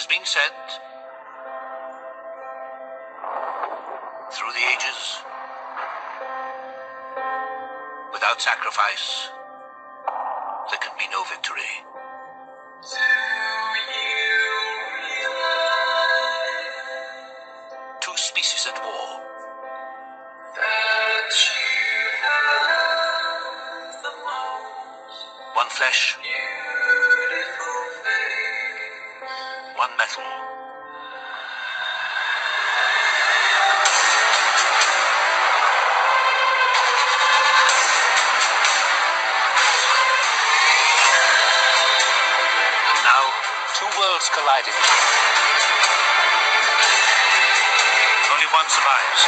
has been said, through the ages, without sacrifice, there can be no victory. Do you realize two species at war? That you have the most one flesh, beautiful face, one metal. Two worlds colliding. Only one survives.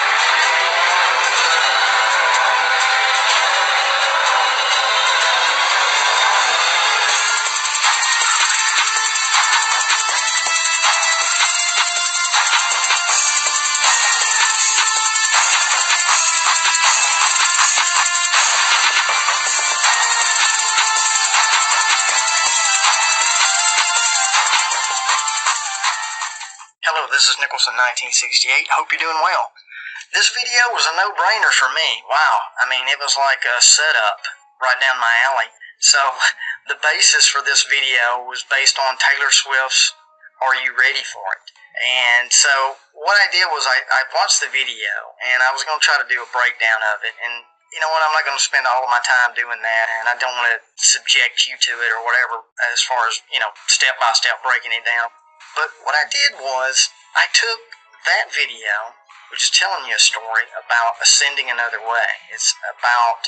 Hello, this is Nicholson 1968. Hope you're doing well. This video was a no-brainer for me. Wow. I mean, it was like a setup right down my alley. So, the basis for this video was based on Taylor Swift's Are You Ready For It? And so, what I did was I watched the video, and I was going to try to do a breakdown of it. And you know what? I'm not going to spend all of my time doing that, and I don't want to subject you to it or whatever as far as, step-by-step breaking it down. But what I did was, I took that video, which is telling you a story about ascending another way. It's about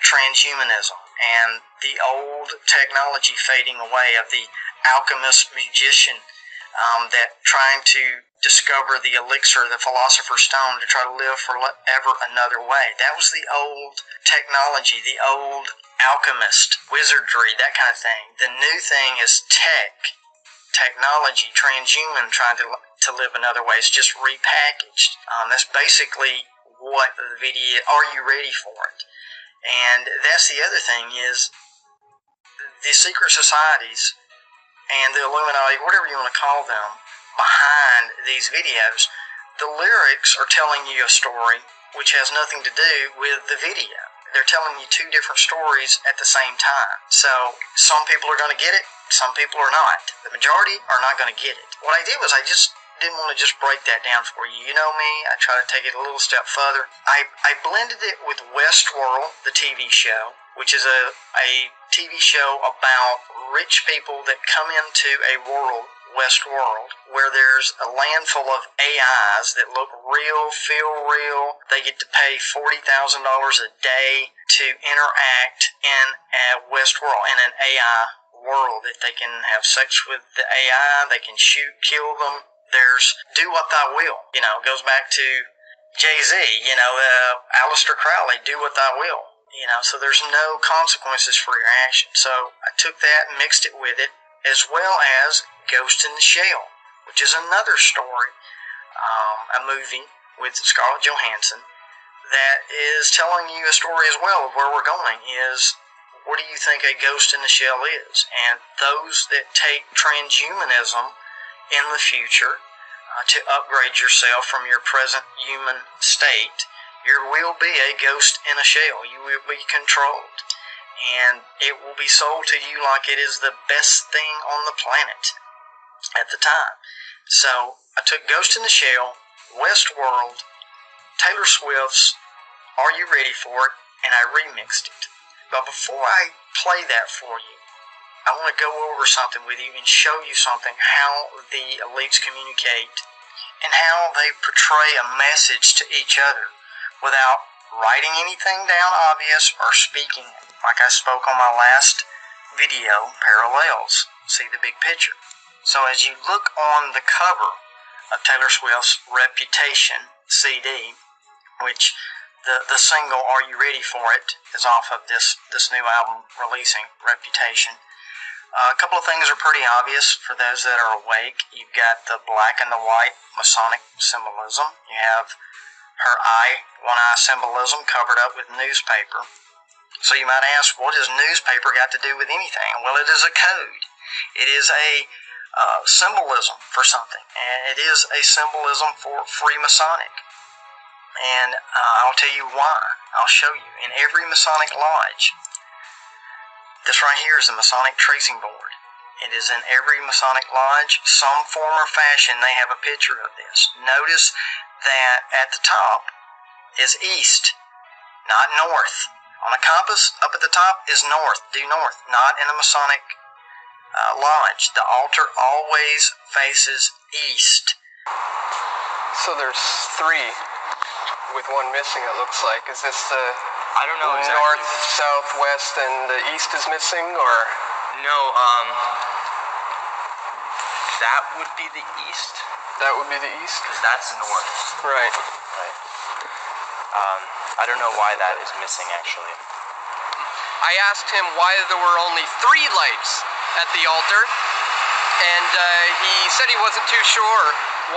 transhumanism and the old technology fading away of the alchemist magician that trying to discover the elixir, the philosopher's stone, to try to live forever another way. That was the old technology, the old alchemist, wizardry, that kind of thing. The new thing is technology, transhuman, trying to live another way. It's just repackaged. That's basically what the video, Are You Ready For It? And that's the other thing is the secret societies and the Illuminati, whatever you want to call them, behind these videos, the lyrics are telling you a story which has nothing to do with the video. They're telling you two different stories at the same time. So some people are going to get it, some people are not. The majority are not going to get it. What I did was I just didn't want to just break that down for you. You know me, I try to take it a little step further. I blended it with Westworld, the TV show, which is a TV show about rich people that come into a world, Westworld, where there's a land full of AIs that look real, feel real. They get to pay $40,000 a day to interact in a Westworld, in an AI world, that they can have sex with the AI, they can shoot, kill them. There's do what thou will. It goes back to Jay-Z, Aleister Crowley, do what thou will. So there's no consequences for your action. So I took that and mixed it with it, as well as Ghost in the Shell, which is another story, a movie with Scarlett Johansson, that is telling you a story as well of where we're going is, what do you think a ghost in the shell is? And those that take transhumanism in the future to upgrade yourself from your present human state, you will be a ghost in a shell. You will be controlled. And it will be sold to you like it is the best thing on the planet at the time. So I took Ghost in the Shell, Westworld, Taylor Swift's Are You Ready For It? And I remixed it. But before I play that for you, I want to go over something with you and show you something, how the elites communicate and how they portray a message to each other without writing anything down obvious or speaking it. Like I spoke on my last video, Parallels, see the big picture. So as you look on the cover of Taylor Swift's Reputation CD, which the single Are You Ready For It is off of this new album releasing, Reputation. A couple of things are pretty obvious for those that are awake. You've got the black and the white Masonic symbolism. You have her one eye symbolism covered up with newspaper. So you might ask, what does newspaper got to do with anything? Well, it is a code. It is a symbolism for something, and it is a symbolism for Freemasonic. And I'll tell you why. I'll show you. In every Masonic lodge, this right here is the Masonic tracing board. It is in every Masonic lodge. Some form or fashion, they have a picture of this. Notice that at the top is east, not north. On a compass, up at the top is north, due north, not in a Masonic lodge. The altar always faces east. So there's 3 with one missing, it looks like. Is this the I don't know exactly. north, south, west, and the east is missing, or? No, that would be the east. That would be the east? Because that's north. Right. I don't know why that is missing, actually. I asked him why there were only 3 lights at the altar, and he said he wasn't too sure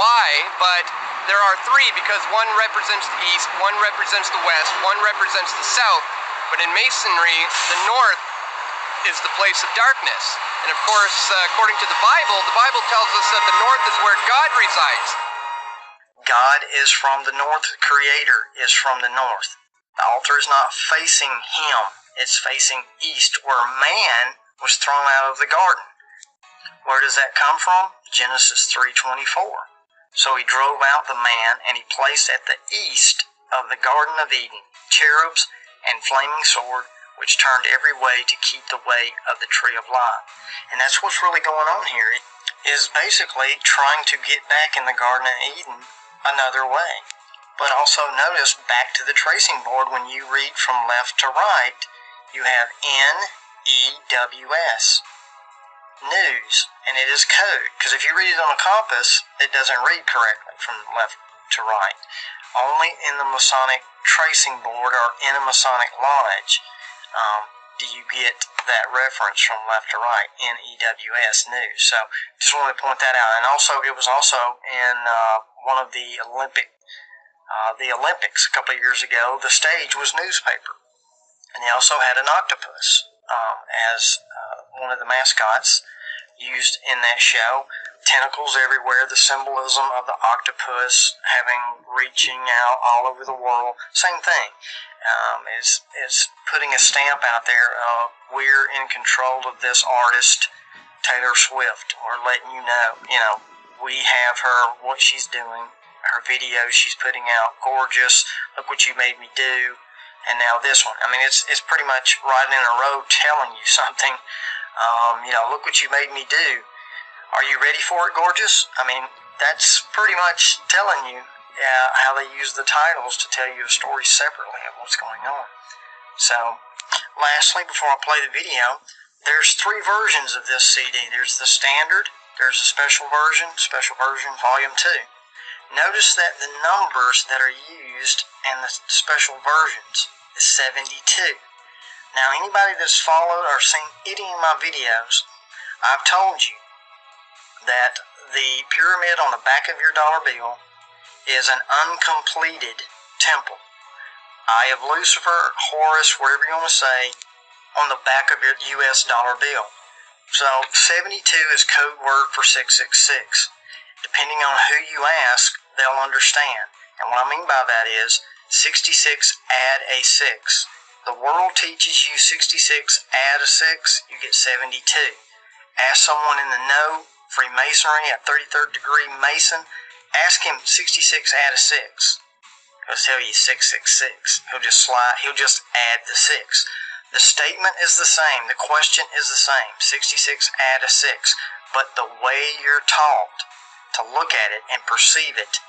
why, but there are 3 because one represents the east, one represents the west, one represents the south, but in Masonry, the north is the place of darkness. And of course, according to the Bible tells us that the north is where God resides. God is from the north. The Creator is from the north. The altar is not facing Him. It's facing east, where man was thrown out of the garden. Where does that come from? Genesis 3:24. So He drove out the man, and He placed at the east of the Garden of Eden cherubs and flaming sword, which turned every way to keep the way of the tree of life. And that's what's really going on here, is basically trying to get back in the Garden of Eden another way. But also notice, back to the tracing board, when you read from left to right, you have NEWS, news, and it is code. Because if you read it on a compass, it doesn't read correctly from left to right. Only in the Masonic tracing board or in a Masonic lodge do you get that reference from left to right, NEWS, news. So just wanted to point that out. And also, it was also in one of the Olympics a couple of years ago. The stage was newspaper, and they also had an octopus as one of the mascots used in that show. Tentacles everywhere, the symbolism of the octopus reaching out all over the world. Same thing. Is putting a stamp out there of, we're in control of this artist, Taylor Swift. We're letting you know, we have her, what she's doing, her videos she's putting out, gorgeous, look what you made me do, and now this one. I mean, it's pretty much riding in a road telling you something. Look what you made me do. Are you ready for it, gorgeous? I mean, that's pretty much telling you how they use the titles to tell you a story separately of what's going on. So, lastly, before I play the video, there's 3 versions of this CD. There's the standard, there's a special version volume 2. Notice that the numbers that are used in the special versions is 72. Now, anybody that's followed or seen any of my videos, I've told you that the pyramid on the back of your dollar bill is an uncompleted temple. Eye of Lucifer, Horus, whatever you want to say, on the back of your U.S. dollar bill. So 72 is code word for 666. Depending on who you ask, they'll understand. And what I mean by that is 66 add a 6. The world teaches you 66 add a 6, you get 72. Ask someone in the know, Freemasonry, a 33rd degree Mason, ask him 66 add a 6. He'll tell you 666. He'll just add the 6. The statement is the same. The question is the same. 66 add a 6. But the way you're taught to look at it and perceive it,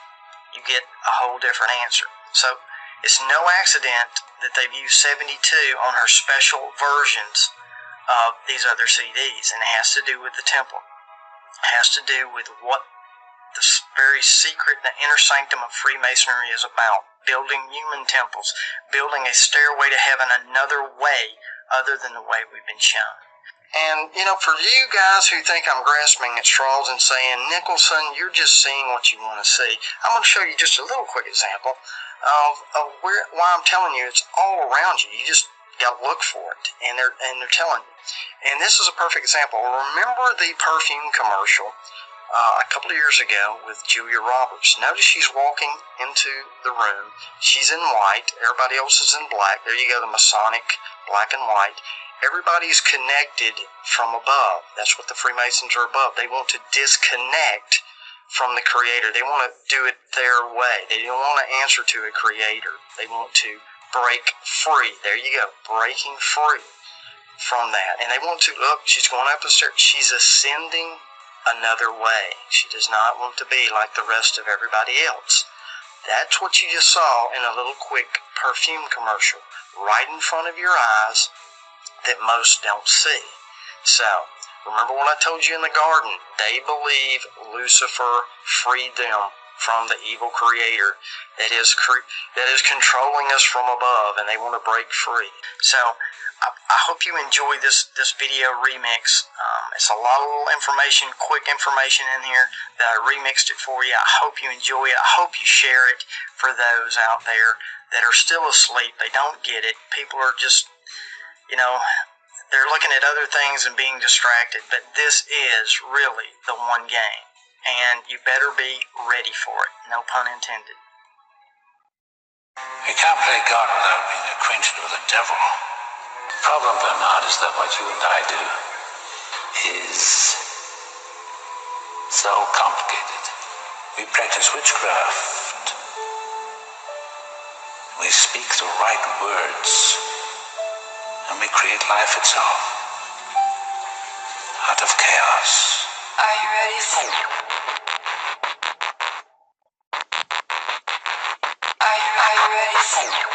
you get a whole different answer. So it's no accident that they've used 72 on her special versions of these other CDs. And it has to do with the temple. It has to do with what the very secret, the inner sanctum of Freemasonry is about. Building human temples, building a stairway to heaven another way other than the way we've been shown. And, for you guys who think I'm grasping at straws and saying, Nicholson, you're just seeing what you want to see, I'm going to show you just a little quick example of why I'm telling you it's all around you. You just You got to look for it, and they're telling you. And this is a perfect example. Remember the perfume commercial a couple of years ago with Julia Roberts? Notice she's walking into the room. She's in white. Everybody else is in black. There you go, the Masonic black and white. Everybody's connected from above. That's what the Freemasons are above. They want to disconnect from the Creator. They want to do it their way. They don't want to answer to a Creator. They want to break free. There you go, breaking free from that. And they want to, look, she's going up the stairs. She's ascending another way. She does not want to be like the rest of everybody else. That's what you just saw in a little quick perfume commercial right in front of your eyes that most don't see. So, remember what I told you in the garden? They believe Lucifer freed them from the evil Creator that is controlling us from above, and they want to break free. So, I hope you enjoy this video remix. It's a lot of little information, quick information in here that I remixed it for you. I hope you enjoy it. I hope you share it for those out there that are still asleep. They don't get it. People are just, they're looking at other things and being distracted. But this is really the one game, and you better be ready for it. No pun intended. You can't play God without being acquainted with the devil. The problem, Bernard, is that what you and I do is so complicated. We practice witchcraft. We speak the right words, and we create life itself out of chaos. Are you ready for it? Are you ready for it?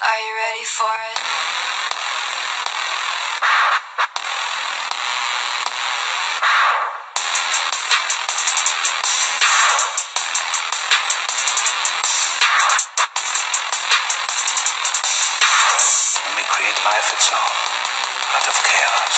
Are you ready for it? And we create life itself out of chaos.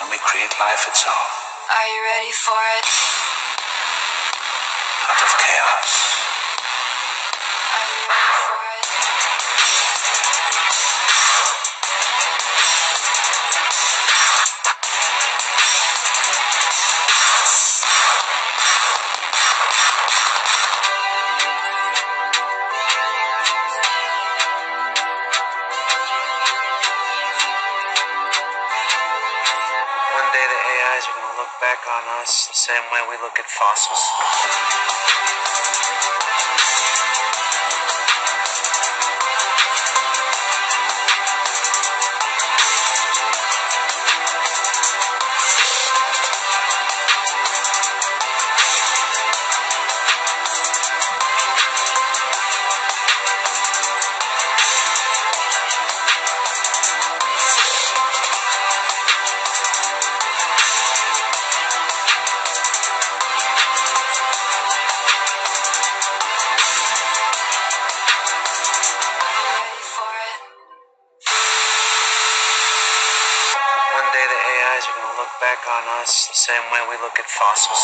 And we create life itself Are you ready for it? out of chaos. Are you ready for it? One day the AIs are going to look back on us the same way we look at fossils. AIs are going to look back on us the same way we look at fossils.